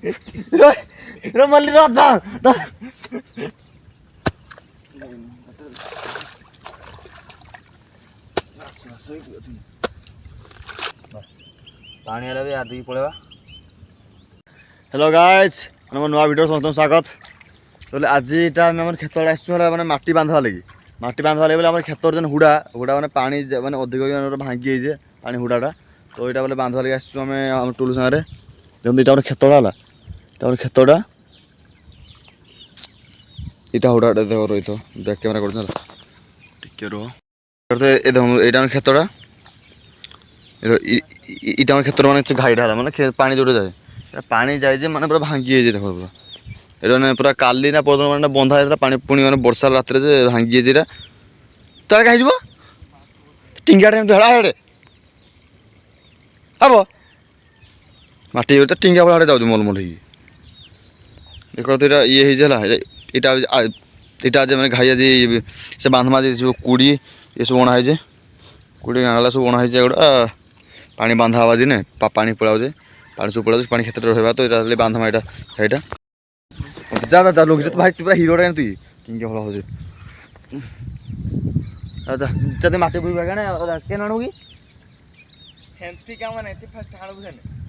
मल्ली राधा पानी आला भी आदि पड़ेगा। हेलो गाइस मोर नुआ वीडियो समस्त स्वागत। तो आज आम खेत मैंने माटी बांधा लगी माटी बांधा लगे बोले खेत जेन हुड़ा हुड़ा मैंने पानी मैंने अधिक भांगी जाए पानी हुड़ाटा तो यहाँ बोले बांधा लगे आम टुलू सागर देखते यहाँ खेतटा है खेतटा यहाँ हुड़ा देख रही तो बैक कैमेरा कर रुह यहाँ खेतटा इटा क्षेत्र में घाईटा मैंने पानी जोड़े जाए पानी जाए मैंने पूरा भांगी जाए देख पूरा ये पूरा काली ना पर्द मैंने बंधा जाता पानी पुणी मैंने वर्षा रात भांगी जाए तार कहीं टिंगा धड़ा हे हम माटी टिंगा बड़ा जाऊँ मलमल देख तो ये इटा आज मैंने घाई आज से बांधमा सब कुड़ी ये सब बना कुड़ी गाँगला सब बना गुड़ा पानी बांधा हवा दिने पानी पड़ाऊे पानी सब पड़ा पानी क्षेत्र रहा तो ये बांधमा यहाँ घाईटा जा जा लोग भाई पूरा हिरोटा तुई किंग भल हो जब माटी बुई के आणु कि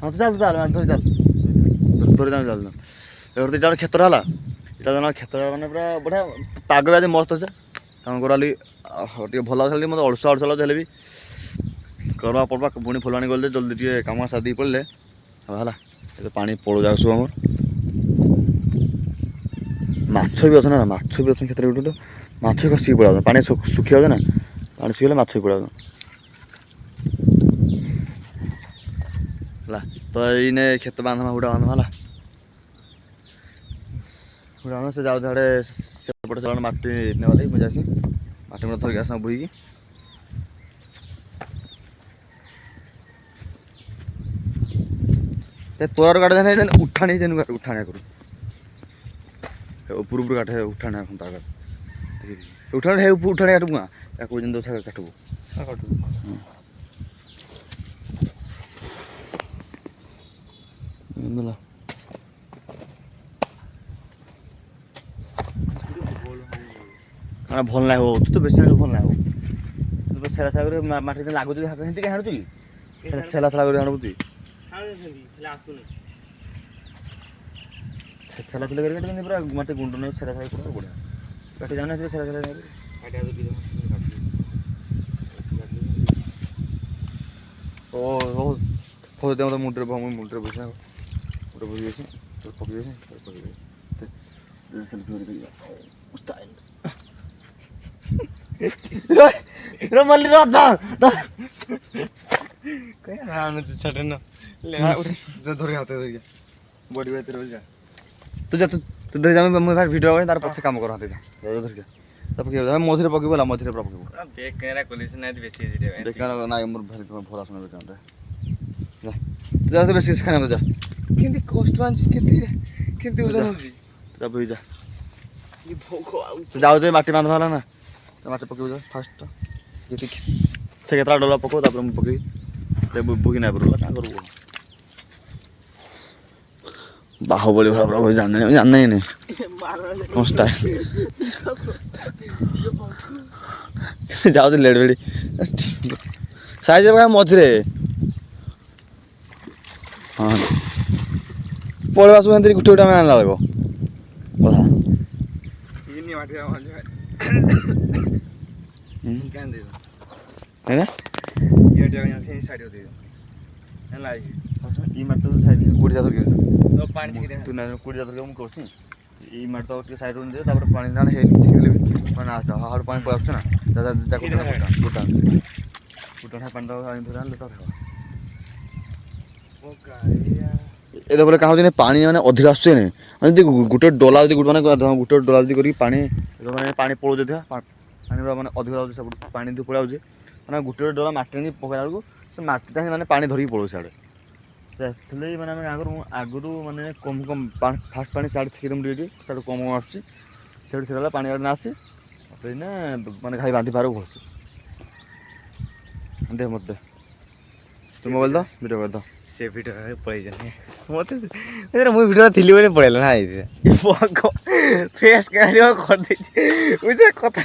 हाँ तो चल चल धरी चल धरी चल चल चल क्षेत्र है यहाँ क्षेत्र मैंने पूरा बढ़िया पाग भी आज मस्त अच्छे काम कर भल लगे मतलब अड़सा अड़सा लगे भी करवा पड़वा पुणी फुलानी गले जल्दी टे कम सादी पड़े है पानी पड़ जाए सब आम माछ भी अच्छे ना माछ भी अच्छे क्षेत्र में माछ भी खसिक पड़ा पानी सुखी जाए ना पानी सुखी माछ भी पड़ा तो ये खेत बांधमा हुड़ा बांधमा हुड़ा से जाऊ झाड़े सेपटे से माटी ने मुझे आसी माटी में धरिक आस बुईकी तोरार काटे उठाणी उठाणिया करूँ ऊपर ऊपर काटे उठाणिया उठाणे उठाणिया काटू या जेन काटबू भल ना हो तू तो बेस भल ना हो तू छेला छेला माटी लगुच कहीं हाणुचु कि छेला छेला कर हाणु तु छेला छेला करके पूरा माटी गुंड नहीं छेला छेला कर बढ़िया काटी जाना छेला छेला ओ दे मुंडरे मुंडरे बसा मुंडरे बसी जाए पकड़ मल्ली राधा धरे हाथ बड़ी बात तू जा तू धरी जा मैं वीडियो तार पछे काम कर हाथ धरिक तब मझे पकड़ बोला मझे पूरा पकड़ ना मोर भारी भल आसन जा तू बेस खाना जा कि कष्ट जाऊ माटी बांधा ना माटी पकड़ फास्ट से केतला डोला पको पकड़ बुकी ना पड़ा क्या कर बाहुबली भाव जानना ही नहीं स्टाइल जाऊ लेट बेड़ी साइज मझे हाँ पड़े सब गोटे गोटे में आना लगे सैड पानी ना हाड़ पानी पड़ा ना ये बोले कहा पानी मैंने अधिक आसुचे गोटे डोला मैंने गोटे डोला कर पानी पानी पड़ो पानी मैंने अधिक सब पानी पड़ा मैंने गोटे डोला माटी पकड़ा बेलू मटीटा मैंने पानी धरिक पड़ो साढ़े से मैंने आगुरी मैंने कम कम फास्ट पानी साढ़े थी मुझे कम कम आसुला पानी ना आसी मैंने घाई बांधि पार भरसी दे मत दे तू मोबाइल दो वीडियो कर दो ସେ ଭିଡ଼ିଓ ପଳେଇଛନ୍ତି ମୋତେ ମୁଁ ଭିଡ଼ିଓ ଥିଲି ବୋଲି ପଳେଇଲା ନା ଫେସ୍ କାଢ଼ିବ କରିଦେଇଛି ବୁଝିଲେ କଥା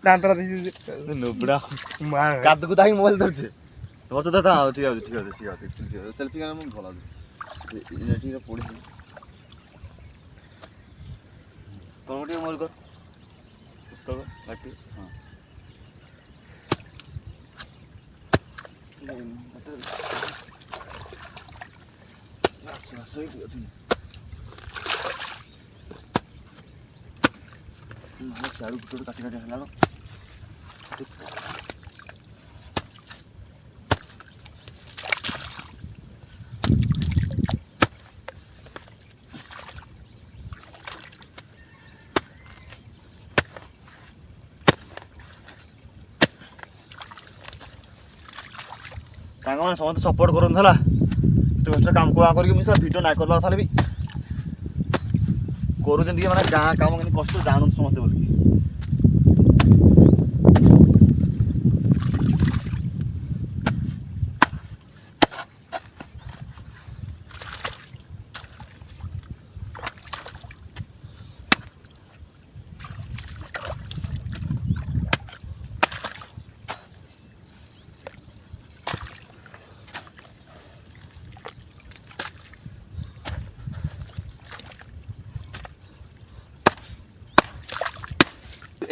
ଦାନ୍ତରା ଦେଇଛି ନୋବଡ଼ା କାଦକୁ ତାହିଁ ମୋବାଇଲ ଧରୁଛେ ବର୍ଷ ତ ଠିକ ଅଛି ସେଲ୍ଫି କାରଣ ମୁଁ ଭଲ ଅଛି ଟିକେ ପଡ଼ିଛି କ'ଣ ଟିକେ ମୋବାଇଲ କର ପୁସ୍ତକ ବାଟି ହଁ ସିଆଡ଼ୁ ଗୋଟେ କାଟି କାଟି ହେଲା ସାଙ୍ଗମାନେ ସମସ୍ତେ ସପୋର୍ଟ କରନ୍ତୁ ହେଲା ଏତେ କଷ୍ଟ କାମ କରିକି ମୁଁ ଭିଡ଼ିଓ ନାଇଁ କଲା କଥା ବି କରୁଛନ୍ତି ମାନେ ଗାଁ କାମ କେମିତି କଷ୍ଟ ଜାଣନ୍ତୁ ସମସ୍ତେ ବୋଲି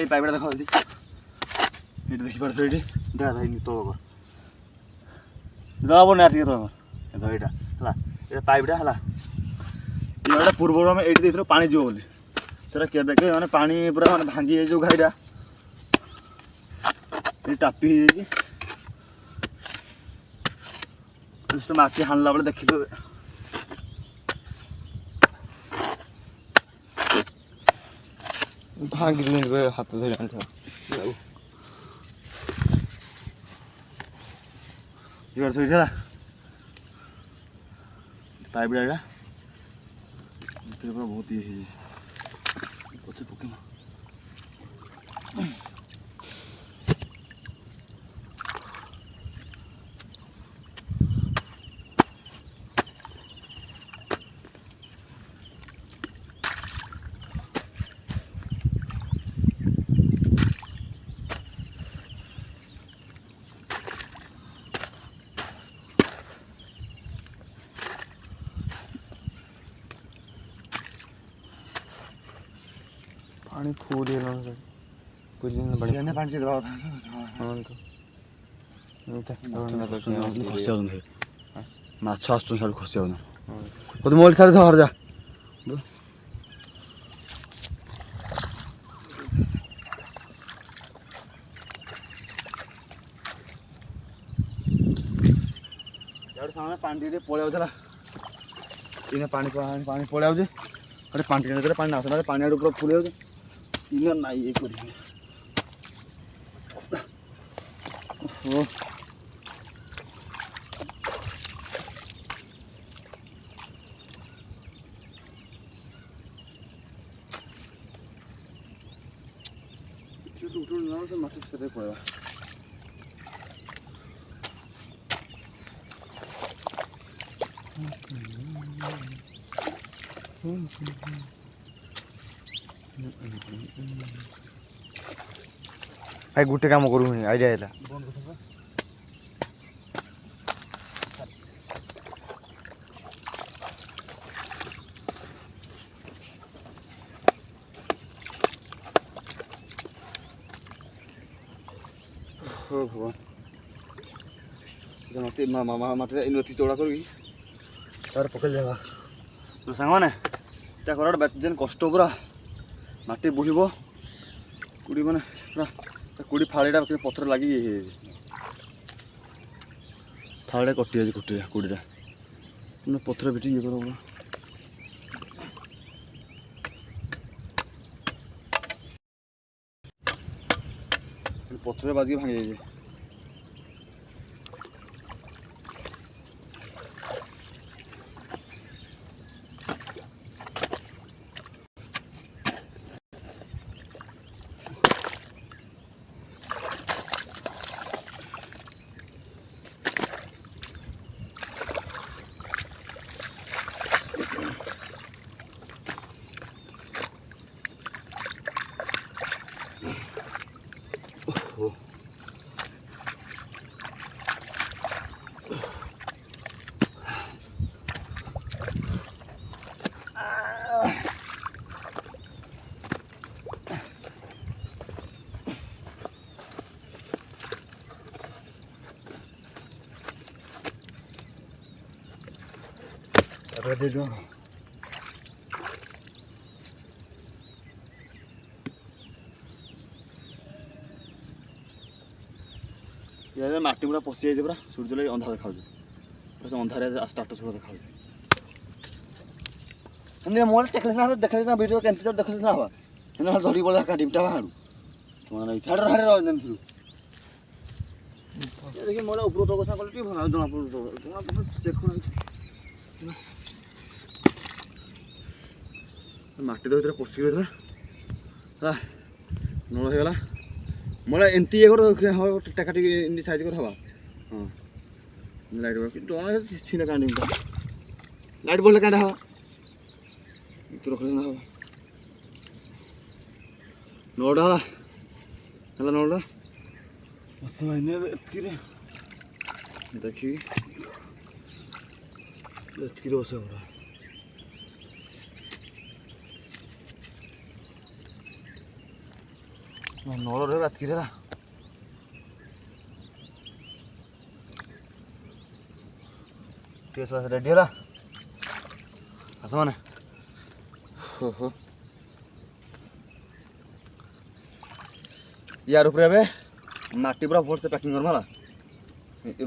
এই পাইপটা দেখো এটি দেখিপারছো এটি দেখা যায় তো দেওয়া না ଟିକେ ତ ଦେଖ ଏଇଟା ହେଲା ଏଇଟା ପାଇପଟା ହେଲା ଏଇଟା ପୂର୍ବରୁ ଆମେ ଏଇଠି ଦେଇଥିଲୁ ପାଣି ଯିବ ବୋଲି ସେଟା କେବେ ମାନେ ପାଣି ପୁରା ମାନେ ଭାଙ୍ଗି ଯାଇଛି ଯେଉଁ ଘାଇଟା ଏଠି ଟାପି ହେଇଯାଇଛି ମାଟି ହାଣିଲା ବେଳେ ଦେଖିଲୁ ଭାଙ୍ଗି ହାତ ଧରି ଆଣିଛ ସେଇଠି ହେଲା ପାଇପଟା ଏଇଟା ଭିତରେ ପୁରା ବହୁତ ଇଏ ହେଇଯାଇଛି ପଛେ ପକେଇବ ପାଣି ଫୁଲ ହେଇଗଲାଣି ବୁଝିଲି ବଢ଼ିଆ ପାଣି ଦେବା ମାଛ ଆସୁଛନ୍ତି ସିଆଡ଼ୁ ଖସି ଯାଉନି କହୁଛି ମୋବାଇଲ ଛାଡ଼ି ଧର ଯା ଇଆଡ଼ୁ ସାଙ୍ଗରେ ପାଣି ଟିକେ ପଳେଇ ଯାଉଥିଲା ଏଇନା ପାଣି ପଳେଇ ଯାଉଛି ଗୋଟେ ପାଣି ଟିକେ ନେଇଥିଲେ ପାଣି ଆସୁଥିଲା ପାଣି ଆଡ଼ୁ ପୁରା ଫୁଲ ଯାଉଛି ଇନା ନାଇଁ ଇଏ କରିବି ଓହୋ ମାଟି ସେତେ ପଳେଇବା ଭାଇ ଗୋଟେ କାମ କରୁ ଆଇଡ଼ିଆ ହେଲା ଭଗବାନ ମାଟିରେ ନଥି ଚଉଡ଼ା କରିକି ତାର ପକେଇ ଦେବା ତ ସାଙ୍ଗମାନେ ଏଇଟା କରା ଯେନ୍ କଷ୍ଟ ପୁରା ମାଟି ବୁହିବ କୁଡ଼ି ମାନେ ପୁରା କୁଡ଼ି ଫାଳିଟା ପଥର ଲାଗି ଇଏ ହେଇଯାଇଛି ଫାଳିଟା କଟିଯାଇଛି କୁଡ଼ିଟା ପଥର ଭିଟି ଇଏ କରିବ ପଥରରେ ବାଜିକି ଭାଙ୍ଗି ଯାଇଛି ତାପରେ ଦେଇଦିଅ ଇଆଡ଼େ ମାଟି ପୁରା ପଶି ଯାଇଛି ପୁରା ସୂର୍ଯ୍ୟ ଲାଗି ଅନ୍ଧାର ଦେଖାଯାଉଛି ପୁରା ସେ ଅନ୍ଧାରେ ଷ୍ଟାଟସ୍ ପୁରା ଦେଖାଯାଉଛି ଏମିତି ମୋର ଦେଖିଲେ ଦେଖାଇଛି ଭିଡ଼ିଓ କେମିତି ତ ଦେଖିଲେ ହବା ସେଦିନ ଧରିକି ପଳେଇ କାଟିଟା ବାହାରୁ ତୁମେ ଛାଡ଼ ହାଡ଼େ ରହିଯାଇଥିଲୁ ଦେଖି ମୋର ଉପର ତ କଥା କଲେ ଟିକେ ଭଲ ଜଣା ପଡ଼ୁଛି ଦେଖୁନ ମାଟି ତ ଭିତରେ ପଶିକି ରହିଥିଲା ହେଲା ନଳ ହେଇଗଲା ମୋର ଏମିତି ଇଏ କର ହବ ଟେକା ଟିକେ ଏମିତି ସାଇଜ୍ କରି ହବା ହଁ ଲାଇଟ୍ କିନ୍ତୁ ଛିନା କାଣ୍ଡି ଲାଇଟ୍ ବଢ଼ିଲେ କାଣ୍ଡା ହବା ତୁ ରଖିଲେ ନା ହବ ନଅଟା ହେଲା ହେଲା ନଅଟା ବସ ଭାଇନି ଏବେ ଏତିକିରେ ଦେଖିକି ଏତିକିରେ ବସ ପୁରା ନଳରେ ରାତିରେ ହେଲା ଟିକେ ସବୁ ରେଡ଼ି ହେଲା ଆସ ମାନେ ଓହୋ ୟାର ଉପରେ ଏବେ ମାଟି ପୁରା ଭଲସେ ପ୍ୟାକିଂ କରମା ହେଲା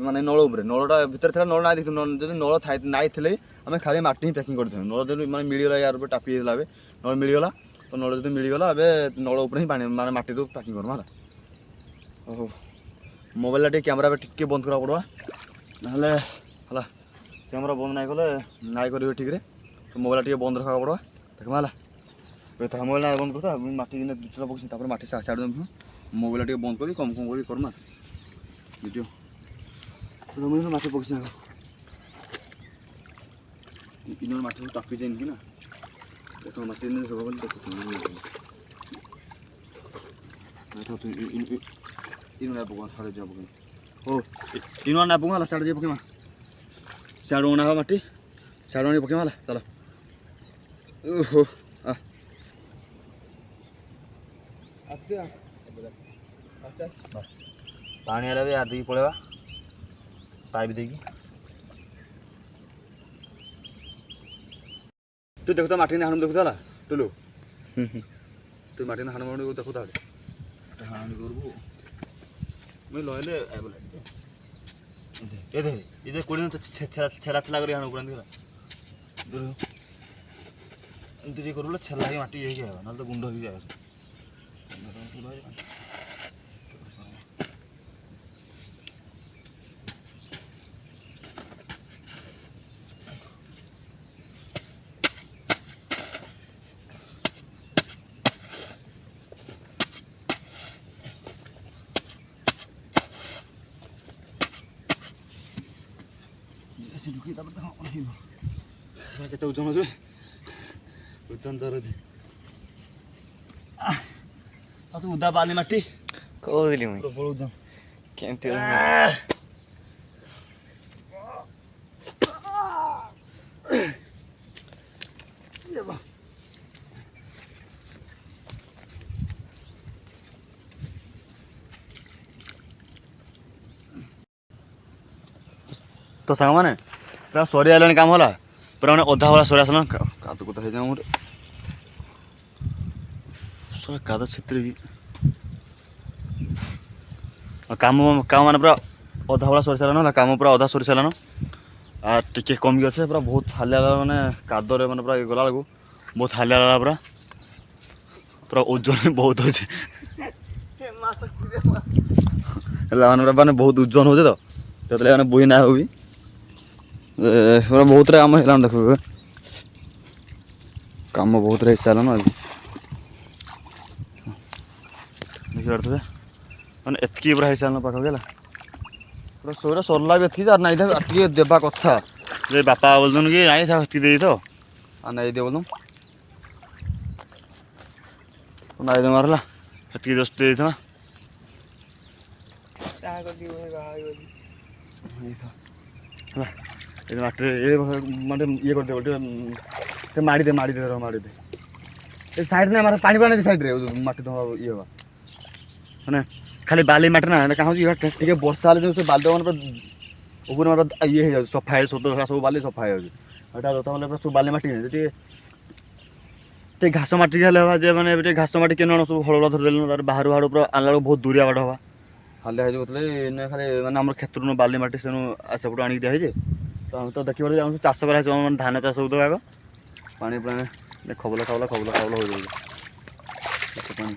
ମାନେ ନଳ ଉପରେ ନଳଟା ଭିତରେ ଥିଲା ନଳ ନାଇଁ ଦେଖିଥିଲୁ ଯଦି ନଳ ନାଇଁ ଥିଲେ ଆମେ ଖାଲି ମାଟି ହିଁ ପ୍ୟାକିଂ କରିଥାଉ ନଳ ଯଦି ମାନେ ମିଳିଗଲା ୟାର ଉପରେ ଟାପି ହେଇଗଲା ଏବେ ନଳ ମିଳିଗଲା ତ ନଳ ଯଦି ମିଳିଗଲା ଏବେ ନଳ ଉପରେ ହିଁ ପାଣି ମାନେ ମାଟି ଦେଉ ପ୍ୟାକିଂ କରମା ହେଲା ଓହୋ ମୋବାଇଲଟା ଟିକେ କ୍ୟାମେରା ଏବେ ଟିକେ ବନ୍ଦ କରିବାକୁ ପଡ଼ବା ନହେଲେ ହେଲା କ୍ୟାମେରା ବନ୍ଦ ନାଇଁ କଲେ ନାଇଁ କରିବେ ଠିକ୍ରେ ତ ମୋବାଇଲଟା ଟିକେ ବନ୍ଦ ରଖିବାକୁ ପଡ଼ବା ଦେଖମା ହେଲା ତା ମୋବାଇଲ ବନ୍ଦ କରିଥା ମାଟି ଦୁଇଟା ପକେଇଛି ତାପରେ ମାଟି ସାଇଡ଼ ଦେବୁ ମୋବାଇଲଟା ଟିକେ ବନ୍ଦ କରି କମ୍ କରି କରମା ଭିଡ଼ିଓ ମାଟି ପକେଇଛି ଆଗ ଇନ ମାଟି ଟାପି ଯାଇନି ନା ଦେଖ ମାଟି ହେବ ବୋଲି ଦେଖୁଛୁ ଇନ ନା ପକା ସାଡ଼େ ଯିବା ପକେଇ ହଉ ଇନ ନା ପକା ହେଲା ସାଡ଼େ ଯିବା ପକେଇବା ସିଆଡ଼ୁ ଅଣା ହେବ ମାଟି ସିଆଡ଼ୁ ଆଣି ପକେଇବା ହେଲା ଚାଲ ଓହୋ ବାସ୍ ପାଣି ହେଲା ବି ଆର ଦେଇକି ପଳେଇବା ପାଇପ୍ ଦେଇକି ତୁ ଦେଖୁଥା ମାଟି ହାଣୁ ଦେଖୁଥା ହେଲା ଟୁଲୁ ତୁ ମାଟି ହାଣୁ ମାଣୁ ଦେଖୁଥା ହାଣୁ କରିବୁ ମୁଇଁ ଲହେଲେ ଏ ଦେ ଏ କୋଡ଼ିଏ ଛେଲା ଛେଲା କରି ହାଣୁ ପୁରା ହେଲା ଏମିତି ଟିକେ କରିବୁ ଛେଲା ହେଇକି ମାଟି ହେଇକି ହେବ ନହେଲେ ତ ଗୁଣ୍ଡ ହେଇକି ଯାଏ କେତେ ଓଜନ ଅଛି ଓଜନ ଧର ତୁ ଉଦା ବାଲି ମାଟି କହୁଥିଲି ମୁଁ ପ୍ରବଳ ଓଜନ କେମିତି ତ ସାଙ୍ଗମାନେ ପୁରା ସରି ଆଇଲାଣି କାମ ହେଲା ପୁରା ମାନେ ଅଧା ଭଳିଆ ସରି ଆସିଲାଣି କାଦ କଥା ହେଇଯାଉ ଗୋଟେ କାଦ ସେଥିରେ ବି କାମ ମାନେ ପୁରା ଅଧା ଭଳିଆ ସରି ସାରିଲାନ ହେଲା କାମ ପୁରା ଅଧା ସରି ସାରିଲାନ আর ଟିକେ କମିକି ଅଛି ପୁରା ବହୁତ ହାଲିଆ ମାନେ କାଦରେ ମାନେ ପୁରା ଗଲା ବେଳକୁ ବହୁତ ହାଲିଆ ଲାଗଲା ପୁରା ପୁରା ଓଜନ ବହୁତ ଅଛି ହେଲା ମାନେ ବହୁତ ଓଜନ ହଉଛି ତ ସେଥିଲାଗି ମାନେ ବୋହି ନା ହଉ ବି ପୁରା ବହୁତରେ କାମ ହେଲାଣି ଦେଖ କାମ ବହୁତରେ ହେଇସାରିଲାନ ଆଜି ଦେଖିପାରୁଥିବେ ମାନେ ଏତିକି ପୁରା ହେଇସାରିଲାନ ପାଖାପାଖି ହେଲା ପୁରା ଶୋଇଲା ସରିଲା ବି ଏତିକି ନାଇଁ ଟିକେ ଦେବା କଥା ଯେ ବାପା ବୋଲୁଛନ୍ତି କି ନାଇଁ ସେତିକି ଦେଇଥ ଆଉ ନାଇଁ ଦିଅ ବୋଲୁ ନାଇଁ ଦେବାର ହେଲା ସେତିକି ଜଷ୍ଟ ଦେଇଥିବା ହେଲା ମାଟିରେ ମାନେ ଇଏ କରିଦେ ଟିକେ ମାଡ଼ିଦେ ମାଡ଼ିଦେ ଏ ସାଇଡ଼୍ରେ ଆମର ପାଣି ପାଣି ସାଇଡ଼୍ରେ ମାଟି ଧୋବା ଇଏ ହେବା ମାନେ ଖାଲି ବାଲି ମାଟି ନା କାଁ ହେଉଛି ଟିକେ ବର୍ଷା ହେଲେ ଯେଉଁ ସେ ବାଲି ମାନେ ଉପରେ ମାନେ ଇଏ ହେଇଯାଉଛି ସଫା ହେଇଯାଉଛି ସବୁ ବାଲି ସଫା ହେଇଯାଉଛି ଏଇଟା ଯଥା ବୋଲେ ସବୁ ବାଲି ମାଟି ଟିକେ ଟିକେ ଘାସ ମାଟି ହେଲେ ହବା ଯେ ମାନେ ଟିକେ ଘାସ ମାଟି କେନ ସବୁ ହଳ ଧରିଦେଲୁ ତାର ବାହାରୁ ବାହାରୁ ପୁରା ଆଣିଲା ବେଳକୁ ବହୁତ ଦୂରିଆ ବାଟ ହବା ହାଲିଆ ହେଇଯିବ ବୋଲେ ଏନେ ଖାଲି ମାନେ ଆମର କ୍ଷେତ୍ରରୁ ବାଲି ମାଟି ସେନୁ ସେପଟୁ ଆଣିକି ଦିଆହେଇଛି ତ ଆମେ ତ ଦେଖିବାରେ ଆମର ଚାଷ କରାହେଇଛି ମାନେ ଧାନ ଚାଷ ହଉଥିବ ଆଗ ପାଣି ପୁରା ଖବଲା ହୋଇଯାଉଛି ପାଣି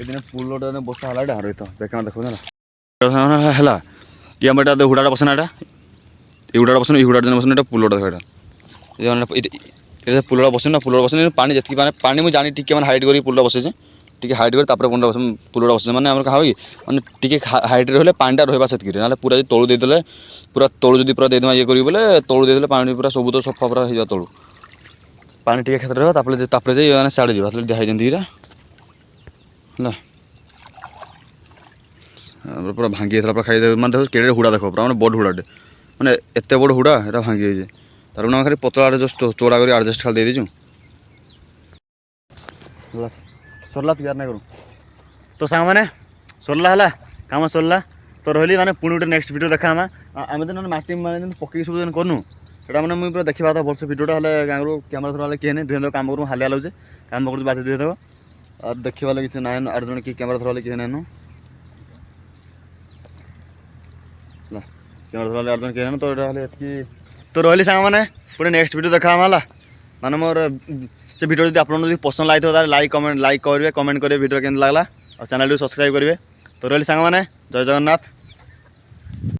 ଏଦିନ ପୁଲଟା ବର୍ଷା ହେଲା ଏଇଟା ରହିଥ ବେକାର ଦେଖାଉ ହେଲା ଇଏ ଆମର ଏଇଟା ହୁଡ଼ାଟା ବସେନା ଏଇଟା এই হুডাটা বসেন এই হুডার জন্য বসেন এটা পুলোটা দেখো এটা পুলোটা বসেন না পুলোটা বসেন পানি যেত মানে পানি মুই জানি টিকে মানে হাইট করি পুলোটা বসেছে টিকে হাইট করে তারপরে পুনটা বসে পুলোটা বসেছে মানে আমার কাହା କି ମାନେ ଟିକେ ହାଇଟ୍ରେ ରହିଲେ ପାଣିଟା ରହିବା ସେତିକିରେ ନହେଲେ ପୁରା ଯଦି ତଳୁ ଦେଇଦେଲେ ପୁରା ତଳୁ ଯଦି ପୁରା ଦେଇଦେବା ଇଏ କରିବି ବୋଲେ ତଳୁ ଦେଇଦେଲେ ପାଣି ପୁରା ସବୁ ତ ସଫା ପୁରା ହେଇଯିବ ତଳୁ ପାଣି ଟିକେ କ୍ଷେତ୍ରରେ ରହିବ ତାପରେ ଯାଇ ମାନେ ସିଆଡ଼େ ଯିବା ତାହେଲେ ଦିଆ ହେଇଛନ୍ତି ଏଇଟା ହେଲା ପୁରା ଭାଙ୍ଗି ଯାଇଥିଲା ପୁରା ଖାଇଦେବେ ମାନେ ଦେଖ କେଡ଼େ ହୁଡ଼ା ଦେଖ ପୁରା ମାନେ ବଡ଼ ହୁଡ଼ାଟେ ମାନେ ଏତେ ବଡ଼ ହୁଡ଼ା এটা ଭାଙ୍ଗି ଯାଇଛି ତାର ଆମେ ଖାଲି ପତଳାରେ ଜଷ୍ଟ ଚୋଡ଼ା କରି ଆଡ଼ଜଷ୍ଟ ଖାଲି ଦେଇଦେଇଛୁ ହେଲା ସରିଲା ତିଆର ନାଇଁ କରୁ ତ ସାଙ୍ଗମାନେ ସରିଲା ହେଲା କାମ ସରିଲା ତ ରହିଲି ମାନେ ପୁଣି ଗୋଟେ ନେକ୍ସଟ ଭିଡ଼ିଓ ଦେଖା ଆମେ ତ ନହେଲେ ମାଟି ମାନେ ଯେମିତି ପକେଇକି ସବୁ ଯେମିତି କରୁନୁ ସେଟା ମାନେ ମୁଇଁ ପୁରା ଦେଖିବା କଥା ଭଲସେ ଭିଡ଼ିଓଟା ହେଲେ ଗାଁରୁ କ୍ୟାମେରା ଧରା ହେଲେ କିଏ ନାହିଁ ଦୁହେଁ କାମ କରୁ ହାଲିଆ ଲାଗୁଛେ କାମ କରୁଛୁ ବାଧ୍ୟ ଦେଇଦେବ ଆଉ ଦେଖିବା ଲାଗି କିଛି ନାହିଁ ଆଠ ଜଣ କିଏ କ୍ୟାମେରା ଧରା ହେଲେ କିଛି ନାହିଁ ହେଲା କ୍ୟାମେରା ଧରା ହେଲେ ଆଠ ଜଣ କିଏ ନାହିଁ ତ ଏଇଟା ହେଲେ ଏତିକି ତ ରହିଲି ସାଙ୍ଗମାନେ ଗୋଟେ ନେକ୍ସଟ ଭିଡ଼ିଓ ଦେଖା ହେଲା ମାନେ ମୋର ସେ ଭିଡ଼ିଓ ଯଦି ଆପଣଙ୍କୁ ଯଦି ପସନ୍ଦ ଲାଗିଥିବ ତାହେଲେ ଲାଇକ୍ କରିବେ କମେଣ୍ଟ କରିବେ ଭିଡ଼ିଓ କେମିତି ଲାଗିଲା ଆଉ ଚ୍ୟାନେଲକୁ ସବସ୍କ୍ରାଇବ୍ କରିବେ ତ ରହିଲି ସାଙ୍ଗମାନେ ଜୟ ଜଗନ୍ନାଥ।